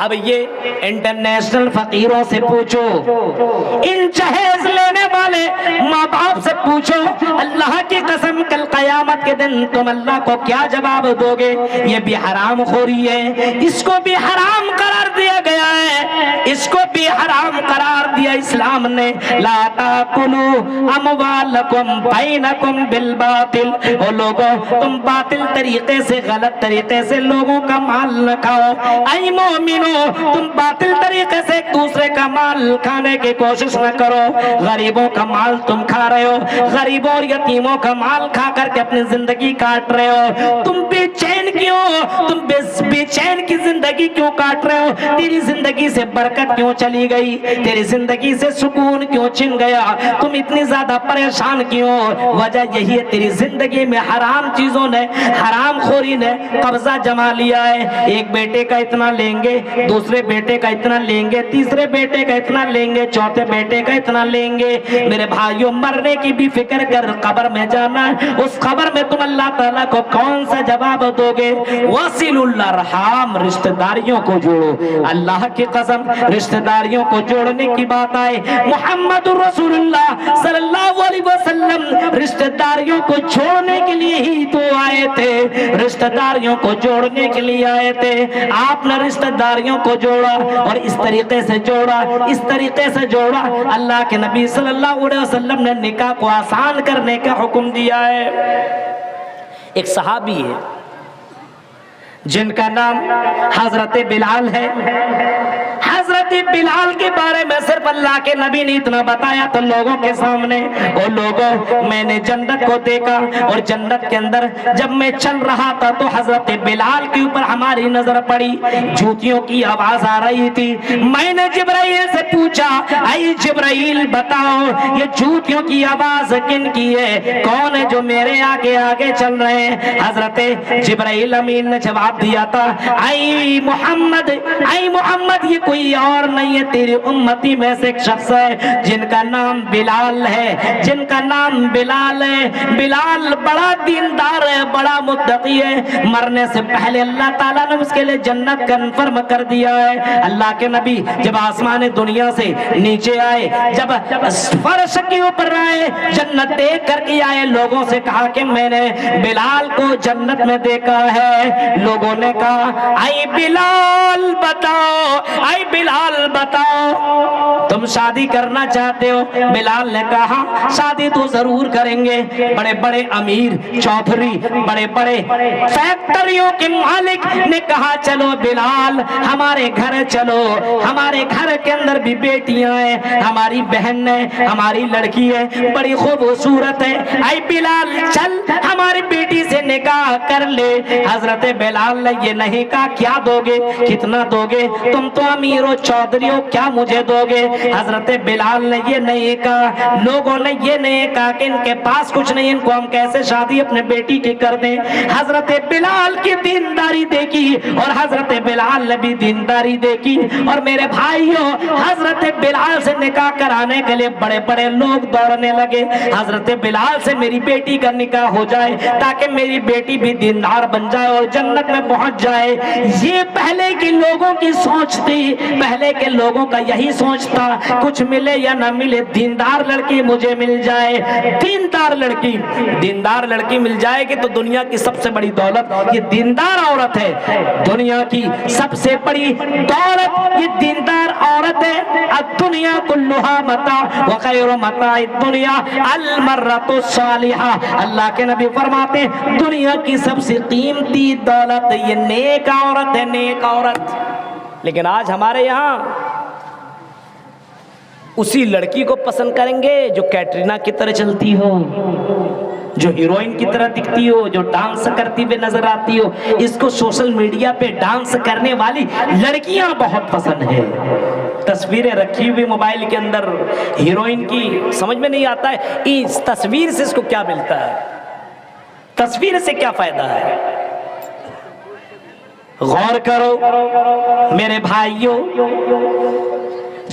اب یہ انٹرنیشنل فقیروں سے پوچھو، ان جہیز لینے والے ماں باپ سے پوچھو، اللہ کی قسم کل قیامت کے دن تم اللہ کو کیا جواب دو گے؟ یہ بھی حرام خوری ہے، اس کو بھی حرام قرار دیا گیا ہے، اس کو بھی حرام قرار دیا اسلام نے۔ لا تاکلوا اموالکم بینکم بالباطل، او لوگوں تم باطل طریقے سے، غلط طریقے سے لوگوں کا مال نہ کھاؤ۔ اے مومنو تم باطل طریقے سے ایک دوسرے کا مال کھانے کی کوشش نہ کرو۔ غریبوں کا مال تم کھا رہے ہو، غریبوں اور یتیموں کا مال کھا کر کے اپنی زندگی کاٹ رہے ہو۔ تم بے چین کیوں؟ تم بے چین کی زندگی کیوں کاٹ رہے ہو؟ تیری زندگی سے برکت کیوں چلی گئی؟ تیری زندگی سے سکون کیوں چھن گیا؟ تم اتنی زیادہ پریشان کیوں؟ وجہ یہی ہے تیری زندگی میں حرام چیزوں نے، حرام خوری نے قبضہ جما لیا ہے۔ ایک بیٹے کا اتنا لیں گے، دوسرے بیٹے کا اتنا لیں گے، تیسرے بیٹے کا اتنا لیں گے، چوتھے بیٹے کا اتنا لیں گے۔ میرے بھائیوں مرنے کی بھی فکر کر، قبر میں جانا ہے، اس قبر میں تم اللہ تعالیٰ کو کون سا جواب دو گے؟ وَصِلُوا الْأَرْحَامَ، رشتہ داریوں کو جوڑو۔ اللہ کی قسم رشتہ داریوں کو جوڑنے کی بات آئے، محمد رسول اللہ صلی اللہ علیہ وسلم رشتہ داریوں کو جوڑنے کے لیے ہی تو آئے تھے، رشتہ داریوں کو جوڑنے کے لیے آئے تھے۔ آپ نے رشتہ داریوں کو جوڑا اور اس طریقے سے جوڑا، اس طریقے سے جوڑا۔ اللہ کے نبی صلی اللہ علیہ وسلم نے نکاح کو آسان کرنے کا حکم دیا ہے۔ ایک صحابی ہے جن کا نام حضرت بلال ہے۔ حضرت بلال کے بارے میں صرف اللہ کے نبی نے اتنا بتایا تو لوگوں کے سامنے، اور لوگوں میں نے جنت کو دیکھا، اور جنت کے اندر جب میں چل رہا تھا تو حضرت بلال کے اوپر ہماری نظر پڑی، جوتیوں کی آواز آ رہی تھی۔ میں نے جبرائیل سے پوچھا، اے جبرائیل بتاؤ یہ جوتیوں کی آواز کن کی ہے؟ کون ہے جو میرے آگے آگے چل رہے ہیں؟ حضرت جبرائیل امین نے جواب دیا تھا، اے محمد یہ کوئی اور نہیں ہے، تیری امتی میں سے ایک شخص ہے جن کا نام بلال ہے، جن کا نام بلال ہے۔ بلال بڑا دیندار ہے، بڑا متقی ہے، مرنے سے پہلے اللہ تعالیٰ نے اس کے لیے جنت کنفرم کر دیا ہے۔ اللہ کے نبی جب آسمان دنیا سے نیچے آئے، جب فرش کے اوپر آئے، جنت دیکھ کر کے آئے، لوگوں سے کہا کہ میں نے بلال کو جنت میں دیکھا ہے۔ لوگوں نے کہا اے بلال بتاؤ، اے بلال بتاؤ تم شادی کرنا چاہتے ہو؟ بلال نے کہا شادی تو ضرور کریں گے، بڑے بڑے امیر چودھری، بڑے بڑے فیکٹریوں کے مالک نے کہا چلو بلال ہمارے گھر چلو، ہمارے گھر کے اندر بھی بیٹیاں ہیں، ہماری بہن ہے، ہماری لڑکی ہے، بڑی خوبصورت ہے، اے بلال چل ہماری بیٹی سے نکاح کر لے۔ حضرت بلال نے یہ نہیں کہا کیا دو گے، کتنا دو گے، تم تو امیر و چودھری ہو، کیا مجھے دو گے؟ حضرت بلال نے یہ نہیں کہا، لوگوں نے یہ نہیں کہا کہ ان کے پاس کچھ نہیں، ان کو ہم کیسے شادی اپنے بیٹی کی کر دیں۔ حضرت بلال کی دینداری دیکھی اور حضرت بلال نے بھی دینداری دیکھی، اور میرے بھائیوں حضرت بلال سے نکاح کرانے کے لیے بڑے بڑے لوگ دوڑنے لگے، حضرت بلال سے میری بیٹی کا نکاح ہو جائے تاکہ میری بیٹی بھی دیندار بن جائے اور جنت میں پہنچ جائے۔ یہ پہلے کے لوگوں کی سوچ تھی، پہلے کے لوگوں کا یہی سوچ تھا، کچھ ملے یا نہ ملے دیندار لڑکی مجھے مل جائے، دیندار لڑکی مل جائے گی تو دنیا کی سب سے بڑی دولت یہ دیندار عورت ہے، دنیا کی سب سے بڑی دولت یہ دیندار عورت ہے۔ الدنیا کلھا متاع وخیر متاع الدنیا المرأۃ الصالحہ، اللہ کے نبی فرماتے ہیں دنیا کی سب سے قیمتی دولت یہ نیک عورت ہے، نیک عورت۔ لیکن آج ہمارے یہاں اسی لڑکی کو پسند کریں گے جو کیٹرینا کی طرح چلتی ہو، جو ہیروئن کی طرح دکھتی ہو، جو ڈانس کرتی ہوئے نظر آتی ہو۔ اس کو سوشل میڈیا پہ ڈانس کرنے والی لڑکیاں بہت پسند ہیں، تصویریں رکھی ہوئی موبائل کے اندر ہیروئن کی، سمجھ میں نہیں آتا ہے اس تصویر سے اس کو کیا ملتا ہے، تصویر سے کیا فائدہ ہے۔ غور کرو میرے بھائیوں،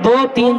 2, 3,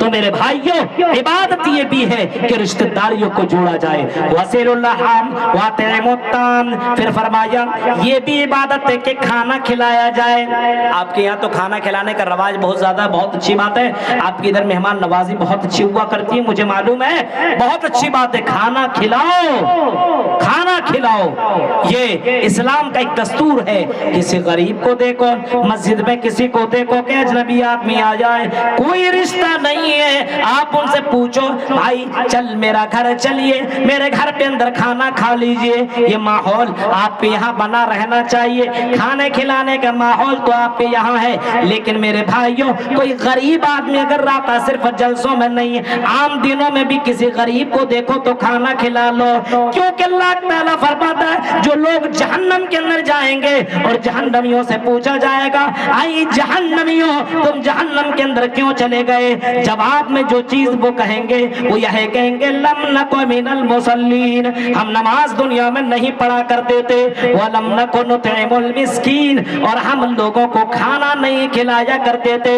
تو میرے بھائیوں عبادت یہ بھی ہے کہ رشتہ داریوں کو جوڑا جائے. وَصِلُوا الرحم وَأَطْعِمُوا الطَّعَامَ. پھر فرمایا یہ بھی عبادت ہے کہ کھانا کھلایا جائے. آپ کے یہاں تو کھانا کھلانے کا رواج بہت زیادہ, بہت اچھی بات ہے. آپ کے ادھر مہمان نوازی بہت اچھی ہوا کرتی ہے, مجھے معلوم ہے, بہت اچھی بات ہے. کھانا کھلاؤ, کھانا کھلاؤ. یہ اسلام کا ایک دستور ہے. کسی غریب کو دیکھو, مسجد میں کسی کو دیکھو کہ اجنبی آدمی آ جائے, کوئی رشتہ نہیں ہے, آپ ان سے پوچھو بھائی چل میرا گھر چلیے, میرے گھر کے اندر کھانا کھا لیجئے. یہ ماحول آپ کے یہاں بنا رہنا چاہیے. کھانے کھلانے کا ماحول تو آپ کے یہاں ہے, لیکن میرے بھائیوں کوئی غریب آدمی اگر رہتا صرف جلسوں میں نہیں, عام دنوں میں بھی کسی غریب کو دیکھو تو کھانا کھلا لو. کیونکہ اللہ تعالیٰ فرماتا ہے جو لوگ جہنم کے اندر جائیں گے اور جہنمیوں سے پوچھا جائے گا آئی جہنمیوں تم جہنم کے اندر کیوں چلے گئے, جواب میں جو چیز وہ کہیں گے وہ یہ کہیں گے لم نکو من المصلین, ہم نماز دنیا میں نہیں پڑھا کرتے تھے, ولم نکو نطعم المسکین, اور ہم لوگوں کو کھانا نہیں کھلایا کرتے تھے,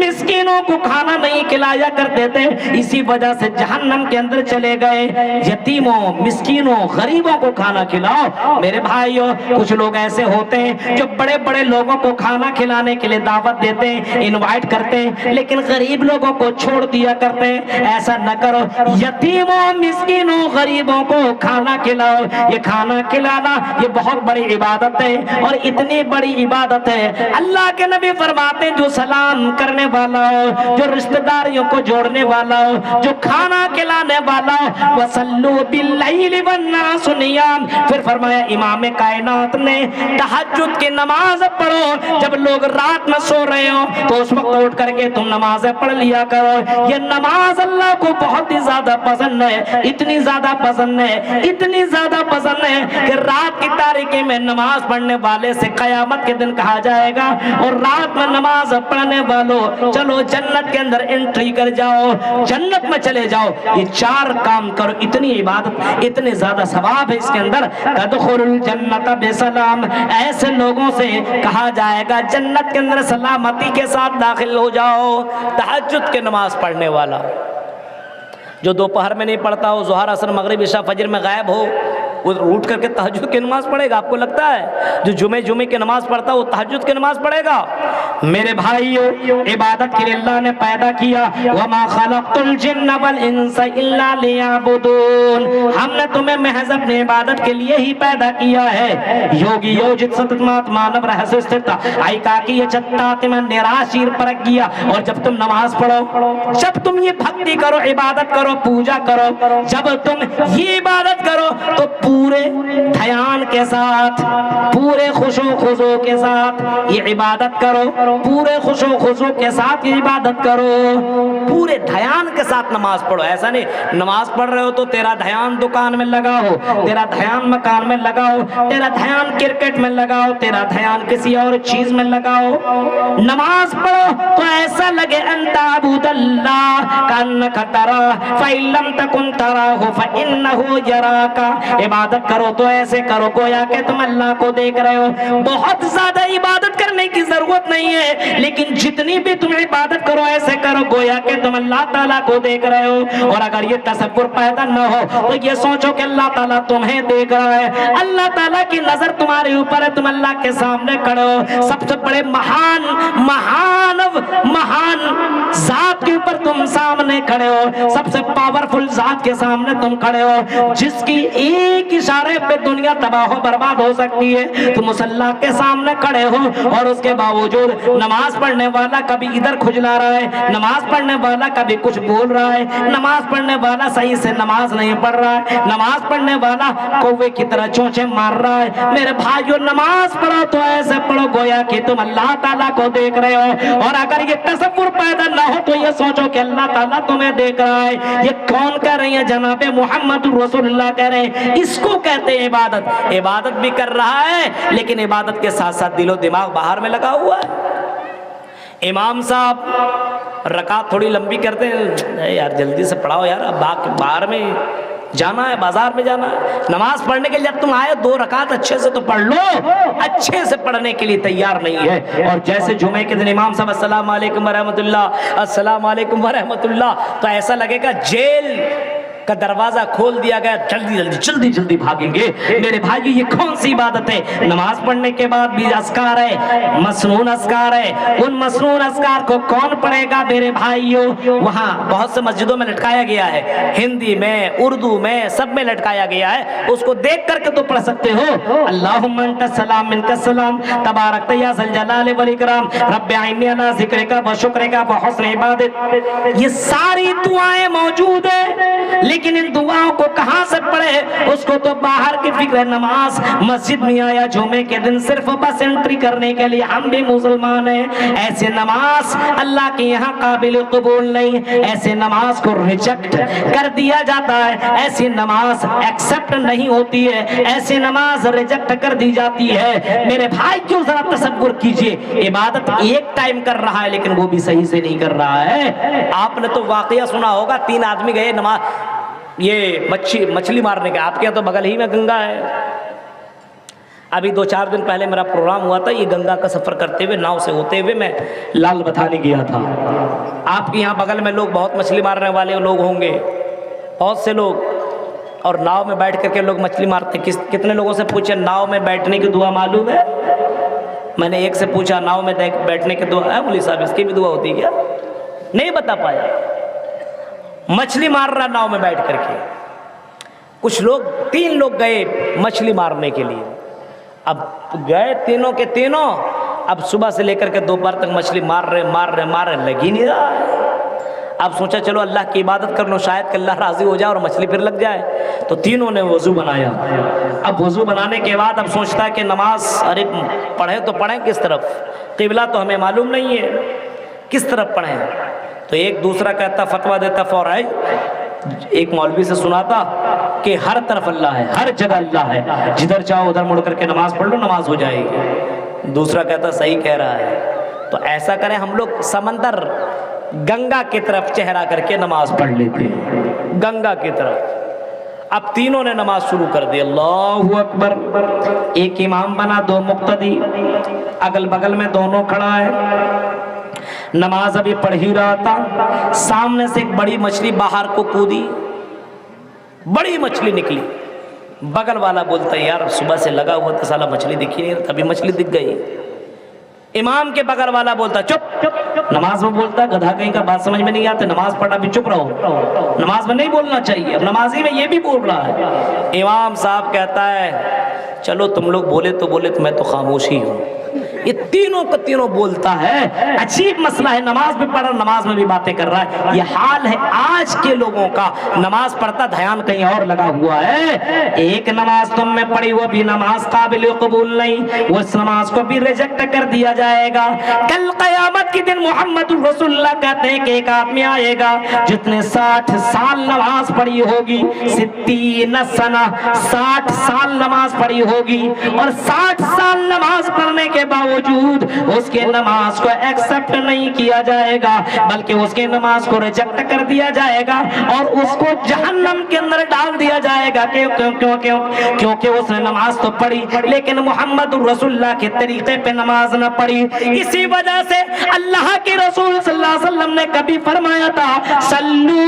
مسکینوں کو کھانا نہیں کھلایا کرتے تھے, اسی وجہ سے جہنم کے اندر چلے گئے. یتیموں, مسکینوں, غریبوں کو کھانا کھلاؤ. میرے بھائیوں کچھ لوگ ایسے ہوتے ہیں جو بڑے بڑے لوگوں کو کھانا کھلانے کے لیے دعوت دیتے ہیں, انوائٹ کرتے ہیں, لیکن غریب لوگوں کو چھوڑ دیا کرتے ہیں. ایسا نہ کرو, یتیموں, مسکینوں, غریبوں کو کھانا کھلاؤ. یہ کھانا کھلانا یہ بہت بڑی عبادت ہے, اور اتنی بڑی عبادت ہے اللہ کے نبی فرماتے ہیں جو سلام کرنے والا ہو, جو رشتہ داریوں کو جوڑنے والا ہو, جو کھانا کھلانے والا ہو, وَصَلُّوا بِاللَّيْلِ وَالنَّاسُ نِيَامٌ. پھر فرمایا امام کائنات نے تہجد کی نماز پڑھو, جب لوگ رات میں سو رہے ہو تو اس وقت اٹھ کر کے تم نمازیں پڑھ لیا کرو. یہ نماز اللہ کو بہت ہی زیادہ پسند ہے, اتنی زیادہ پسند ہے, اتنی زیادہ پسند ہے کہ رات کی تاریکی میں نماز پڑھنے والے سے قیامت کے دن کہا جائے گا اور رات میں نماز پڑھنے والوں چلو جنت کے اندر انٹری کر جاؤ, جنت میں چلے جاؤ. یہ 4 کام کرو, اتنی عبادت, اتنے زیادہ ثواب ہے اس کے اندر. تدخل الجنت بسلام, ایسے لوگوں سے کہا جائے گا جنت کے اندر سلامتی کے ساتھ داخل ہو جاؤ. تہجد کی نماز پڑھنے والا جو دوپہر میں نہیں پڑھتا ہو, ظہر عصر مغرب عشاء فجر میں غائب ہو, وہ اٹھ کر کے تہجد کی نماز پڑھے گا؟ آپ کو لگتا ہے جو جمعے کی نماز پڑھتا ہے وہ تہجد کی نماز پڑھے گا؟ میرے بھائیو عبادت کے لیے اللہ نے پیدا کیا, وَمَا خَلَقْتُ الْجِنَّ وَالْإِنسَ إِلَّا لِيَعْبُدُونَ, ہم نے تمہیں محض اپنی عبادت کے لیے ہی پیدا کیا ہے. یوگی یوجت ستتمات مانو رہسو استھتا آئی کاکی یہ چتاتی میں نراشیر پرک گیا. اور جب تم نماز پڑھو, جب تم یہ بھکتی کرو, عبادت کرو, پوجا کرو, جب تم یہ عبادت کرو تو پورے دھیان کے ساتھ, پورے خشوع خضوع کے ساتھ یہ عبادت کرو, پورے خشوع خضوع کے ساتھ یہ عبادت کرو, پورے دھیان کے ساتھ نماز پڑھو. ایسا نہیں نماز پڑھ رہے ہو تو تیرا دھیان دکان میں لگا ہو, تیرا دھیان مکان میں لگا ہو, تیرا دھیان کرکٹ میں لگا ہو, تیرا دھیان کسی اور چیز میں لگا ہو. نماز پڑھو تو ایسا لگے انت عبود اللہ کانک تراہ فإن لم تکن تراہ فإنہ یراک. عبادت کرو تو ایسے کرو گویا کہ تم اللہ کو دیکھ رہے ہو. بہت زیادہ عبادت کرنے کی ضرورت نہیں ہے, لیکن جتنی بھی تم عبادت کرو ایسے کرو گویا کہ تم اللہ تعالیٰ کو دیکھ رہے ہو. اور اگر یہ تصور پیدا نہ ہو تو یہ سوچو کہ اللہ تعالیٰ تمہیں دیکھ رہا ہے, اللہ تعالیٰ کی نظر تمہارے اوپر ہے, تم اللہ کے سامنے کھڑے ہو. سب سے بڑے مہان ذات کے اوپر تم سامنے کھڑے ہو, سب سے پاورفل ذات کے سامنے تم کھڑے ہو, جس کی ایک اشارے پہ دنیا تباہ و برباد ہو سکتی ہے. تم اس اللہ کے سامنے کھڑے ہو اور اس کے باوجود نماز پڑھنے والا کبھی ادھر کھجلا رہا ہے, نماز پڑھنے والا کبھی کچھ بول رہا ہے, نماز پڑھنے والا صحیح سے نماز نہیں پڑھ رہا ہے, نماز پڑھنے والا کوے کی طرح چونچے مار رہا ہے. میرے بھائیو نماز پڑھو تو ایسے پڑھو گویا کہ تم اللہ تعالیٰ کو دیکھ رہے ہو. اور اگر یہ تصور پیدا نہ ہو تو یہ سوچو کہ اللہ تعالیٰ تمہیں دیکھ رہا ہے. یہ کون کہہ رہی ہے؟ جناب محمد رسول اللہ کہہ رہے ہیں. اس کو کہتے ہیں عبادت. عبادت بھی کر رہا ہے لیکن عبادت کے ساتھ ساتھ دل و دماغ باہر میں لگا ہوا ہے. امام صاحب رکعت تھوڑی لمبی کرتے ہیں, یار جلدی سے پڑھاؤ یار, اب باہر میں جانا ہے بازار میں جانا ہے نماز پڑھنے کے لیے، جب تم آئے 2 رکعت اچھے سے تو پڑھ لو، اچھے سے پڑھنے کے لیے تیار نہیں ہے۔ اور جیسے جمعے کے دن امام صاحب السلام علیکم ورحمۃ اللہ، السلام علیکم ورحمۃ اللہ، تو ایسا لگے گا جیل کا دروازہ کھول دیا گیا، جلدی جلدی بھاگیں گے۔ میرے بھائی یہ کون سی عبادت ہے؟ نماز پڑھنے کے بعد بھی اذکار ہے، مسنون اذکار ہے، ان مسنون اذکار کو کون پڑھے گا میرے بھائیوں؟ وہاں بہت سے مسجدوں میں لٹکایا گیا ہے، ہندی میں، اردو میں، سب میں لٹکایا گیا ہے، اس کو دیکھ کر کے تو پڑھ سکتے ہو۔ اللہم انت السلام منک السلام تبارک یا ذی الجلال والاکرام رب اعنی علی ذکرک و شکرک و حسن عبادت، یہ ساری دعائیں موجود ہیں، لیکن ان دعاؤں کو کہاں سے پڑھے؟ اس کو تو باہر کی فکر ہے۔ نماز مسجد میں آیا جمعے کے دن صرف بس انٹری کرنے کے لیے، ہم بھی مسلمان ہیں، ایسے نماز اللہ کے یہاں قابل قبول نہیں، ایسے نماز کو ریجیکٹ کر دیا جاتا ہے، ایسی نماز ایکسپٹ نہیں ہوتی ہے، ایسی نماز ریجیکٹ کر دی جاتی ہے۔ میرے بھائی کیوں ذرا تصور کیجئے، عبادت ایک ٹائم کر رہا ہے لیکن وہ بھی صحیح سے نہیں کر رہا ہے۔ آپ نے تو واقعہ سنا ہوگا، 3 آدمی گئے نماز یہ مچھلی مارنے کے، آپ کے یہاں تو بغل ہی میں گنگا ہے۔ ابھی 2-4 دن پہلے میرا پروگرام ہوا تھا، یہ گنگا کا سفر کرتے ہوئے ناؤ سے ہوتے ہوئے میں لال بتانے گیا تھا۔ آپ کے یہاں بغل میں لوگ بہت مچھلی مارنے والے لوگ ہوں گے، بہت سے لوگ، اور ناؤ میں بیٹھ کر کے لوگ مچھلی مارتے۔ کتنے لوگوں سے پوچھے ناؤ میں بیٹھنے کی دعا معلوم ہے؟ میں نے ایک سے پوچھا ناؤ میں بیٹھنے کی دعا ہے مولوی صاحب، اس کی بھی دعا ہوتی ہے کیا؟ نہیں بتا پایا۔ مچھلی مار رہا ناؤ میں بیٹھ کر کے۔ کچھ لوگ 3 لوگ گئے مچھلی مارنے کے لیے، اب گئے تینوں کے تینوں، اب صبح سے لے کر کے دوپہر تک مچھلی مار رہے، لگ ہی نہیں رہا۔ اب سوچا چلو اللہ کی عبادت کر لو، شاید کہ اللہ راضی ہو جائے اور مچھلی پھر لگ جائے، تو تینوں نے وضو بنایا۔ اب وضو بنانے کے بعد اب سوچتا ہے کہ نماز ارے پڑھیں تو پڑھیں کس طرف، قبلہ تو ہمیں معلوم نہیں ہے، کس طرف پڑھیں؟ تو ایک دوسرا کہتا، فتویٰ دیتا فوراً، ایک مولوی سے سنا تھا کہ ہر طرف اللہ ہے، ہر جگہ اللہ ہے، جدھر چاہو ادھر مڑ کر کے نماز پڑھ لو، نماز ہو جائے گی۔ دوسرا کہتا صحیح کہہ رہا ہے، تو ایسا کریں ہم لوگ سمندر گنگا کی طرف چہرہ کر کے نماز پڑھ لیتے ہیں، گنگا کی طرف۔ اب تینوں نے نماز شروع کر دی، اللہ اکبر، ایک امام بنا، 2 مقتدی، اگل بگل میں دونوں کھڑا ہے، نماز ابھی پڑھ ہی رہا تھا، سامنے سے ایک بڑی مچھلی باہر کو کودی، بڑی مچھلی نکلی، بغل والا بولتا ہے یار صبح سے لگا ہوا تھا سالا مچھلی دکھی نہیں، تبھی مچھلی دکھ گئی۔ امام کے بغل والا بولتا چپ، نماز میں بولتا گدھا کہیں کا، بات سمجھ میں نہیں آتے، نماز پڑھا بھی چپ رہو، نماز میں نہیں بولنا چاہیے، اب نمازی میں یہ بھی بول رہا ہے۔ امام صاحب کہتا ہے چلو تم لوگ بولے تو بولے، تو میں تو خاموش ہی ہوں۔ یہ تینوں کا تینوں بولتا ہے، عجیب مسئلہ ہے، نماز میں پڑھ رہا، نماز میں بھی باتیں کر رہا ہے۔ یہ حال ہے آج کے لوگوں کا، نماز پڑھتا دھیان کہیں اور لگا ہوا ہے۔ ایک نماز تم میں پڑھی وہ بھی نماز قابل قبول نہیں، اس نماز کو بھی ریجیکٹ کر دیا جائے گا۔ کل قیامت کے دن محمد رسول اللہ کہتے ہیں کہ ایک آدمی آئے گا جس نے 60 سال نماز پڑھی ہوگی، 60 سنہ، 60 سال نماز پڑھی ہوگی، اور 60 سال نماز پڑھنے کے باوجود اس کے نماز کو ایکسپٹ نہیں کیا جائے گا، بلکہ اس کے نماز کو ریجیکٹ کر دیا جائے گا اور اس کو جہنم کے اندر ڈال دیا جائے گا۔ کیونکہ اس نے نماز تو پڑھی لیکن محمد رسول اللہ کے طریقے پہ نماز نہ پڑھی۔ اسی وجہ سے اللہ کے رسول صلی اللہ علیہ وسلم نے کبھی فرمایا تھا صلو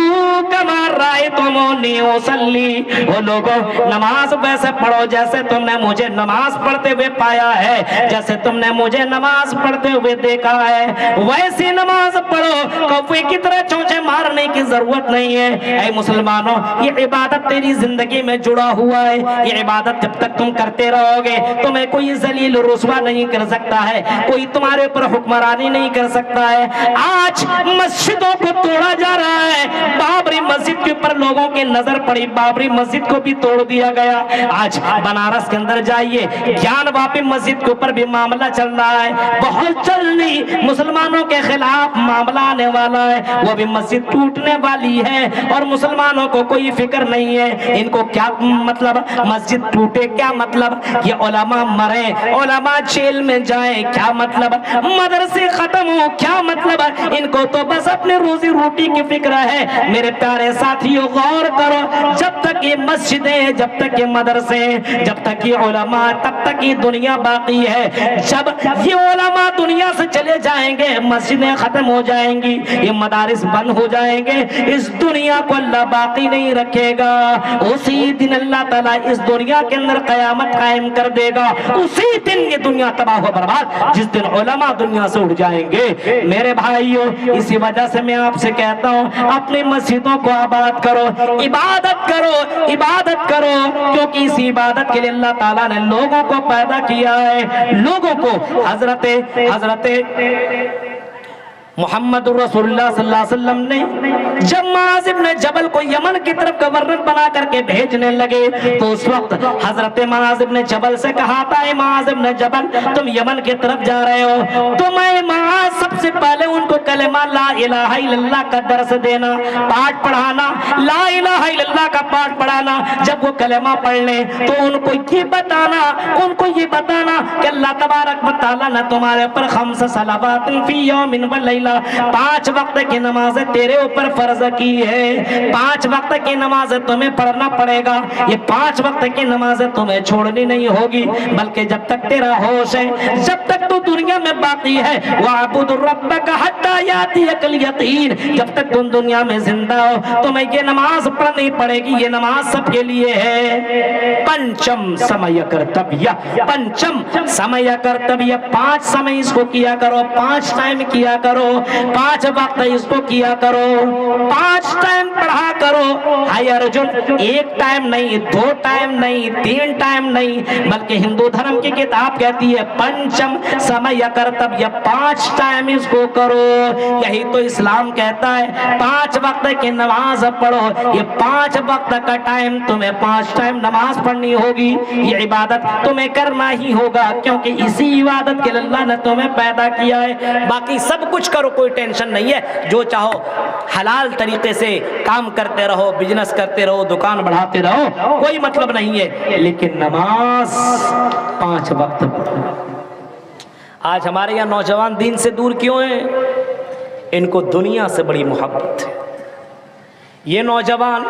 کما رأیتمونی اصلی، وہ لوگوں نماز ویسے پڑھو جیسے تم نے مجھے نماز پڑھتے ہوئے پایا ہے، جیسے تم نے مجھے نماز پڑھتے ہوئے دیکھا ہے ویسی نماز پڑھو، کوفے کی طرح چونچے مارنے کی ضرورت نہیں ہے۔ اے مسلمانوں، یہ عبادت تیری زندگی میں جڑا ہوا ہے، یہ عبادت جب تک تم کرتے رہو گے تمہیں کوئی ذلیل رسوا نہیں کر سکتا ہے، کوئی تمہارے اوپر حکمرانی نہیں کر سکتا ہے۔ آج مسجدوں کو توڑا جا رہا ہے، بابری مسجد کے اوپر لوگوں کی نظر پڑی، بابری مسجد کو بھی توڑ دیا گیا۔ آج بنارس کے اندر جائیے، گیان واپی مسجد کے اوپر بھی معاملہ چل رہا ہے، بہت جلدی مسلمانوں کے خلاف معاملہ آنے والا ہے، وہ بھی مسجد ٹوٹنے والی ہے اور مسلمانوں کو کوئی فکر نہیں ہے۔ ان کو کیا مطلب مسجد ٹوٹے، کیا مطلب یہ علماء مرے، علماء جیل میں جائیں، کیا مطلب مدرسے ختم ہو، کیا مطلب ان کو تو بس اپنے روزی روٹی کی فکر ہے۔ میرے پیارے ساتھیوں غور کرو، جب تک یہ مسجدیں، جب تک یہ مدرسے، جب تک یہ علماء، تب تک یہ دنیا باقی ہے۔ جب یہ علماء دنیا سے چلے جائیں گے، مسجدیں ختم ہو جائیں گی، یہ مدارس بند ہو جائیں گے، اس دنیا کو اللہ باقی نہیں رکھے گا۔ اسی دن اللہ تعالیٰ اس دنیا کے اندر قیامت قائم کر دے گا، اسی دن یہ دنیا تباہ و برباد، جس دن علماء دنیا سے اٹھ جائیں گے۔ میرے بھائیوں، اسی وجہ سے میں آپ سے کہتا ہوں اپنی مسجدوں کو آباد کرو، عبادت کرو، عبادت کرو، کیونکہ اس عبادت کے لیے اللہ تعالیٰ نے لوگوں کو پیدا کیا ہے، لوگوں کو۔ حضرت محمد رسول اللہ صلی اللہ علیہ وسلم نے جب معاذ ابن جبل کو یمن کی طرف گورنر بنا کر کے بھیجنے لگے تو اس وقت حضرت معاذ ابن جبل سے کہا تھا، اے معاذ ابن جبل تم یمن کی طرف جا رہے ہو تو میں معاذ سب سے پہلے ان کو کلمہ لا الہ الا اللہ کا درس دینا، پاٹ پڑھانا، لا الہ الا اللہ کا پاٹ پڑھانا۔ جب وہ کلمہ پڑھ لیں تو ان کو یہ بتانا، ان کو یہ بتانا کہ اللہ تبارک و تعالیٰ نے تمہارے اوپر 5 صلوات فی یوم و لیلہ، 5 وقت کی نمازیں تیرے اوپر فرض کی ہے، 5 وقت کی نمازیں تمہیں پڑھنا پڑے گا، یہ 5 وقت کی نمازیں تمہیں چھوڑنی نہیں ہوگی، بلکہ جب تک تیرا ہوش ہے، جب تک تو دنیا میں باقی ہے، وَاعْبُدْ رَبَّكَ حَتَّى يَأْتِيَكَ الْيَقِينُ، جب تک تم دنیا میں زندہ ہو تمہیں یہ نماز پڑھنی پڑے گی، یہ نماز سب کے لیے ہے۔ پنچم سمے کرتویہ، پنچم سمے کرتویہ، 5 سمے اس کو کیا کرو، 5 ٹائم کیا کرو، 5 وقت اس کو کیا کرو، 5 ٹائم پڑھا کرو۔ ہائی ارجن، 1 ٹائم نہیں، 2 ٹائم نہیں، 3 ٹائم نہیں، بلکہ ہندو دھرم کی کتاب کہتی ہے پنچم سمے کرتویہ، 5 ٹائم اس کو کرو۔ یہی تو اسلام کہتا ہے 5 وقت کی نماز پڑھو، یہ 5 وقت کا ٹائم تمہیں 5 ٹائم نماز پڑھنی ہوگی، یہ عبادت تمہیں کرنا ہی ہوگا، کیونکہ اسی عبادت کے لیے اللہ نے تمہیں پیدا کیا ہے۔ باقی سب کچھ کرو، کوئی ٹینشن نہیں ہے، جو چاہو حلال طریقے سے کام کرتے رہو، بزنس کرتے رہو، دکان بڑھاتے رہو، کوئی مطلب نہیں ہے، لیکن نماز 5 وقت پڑھو۔ آج ہمارے یہاں نوجوان دین سے دور کیوں ہیں؟ ان کو دنیا سے بڑی محبت ہے۔ یہ نوجوان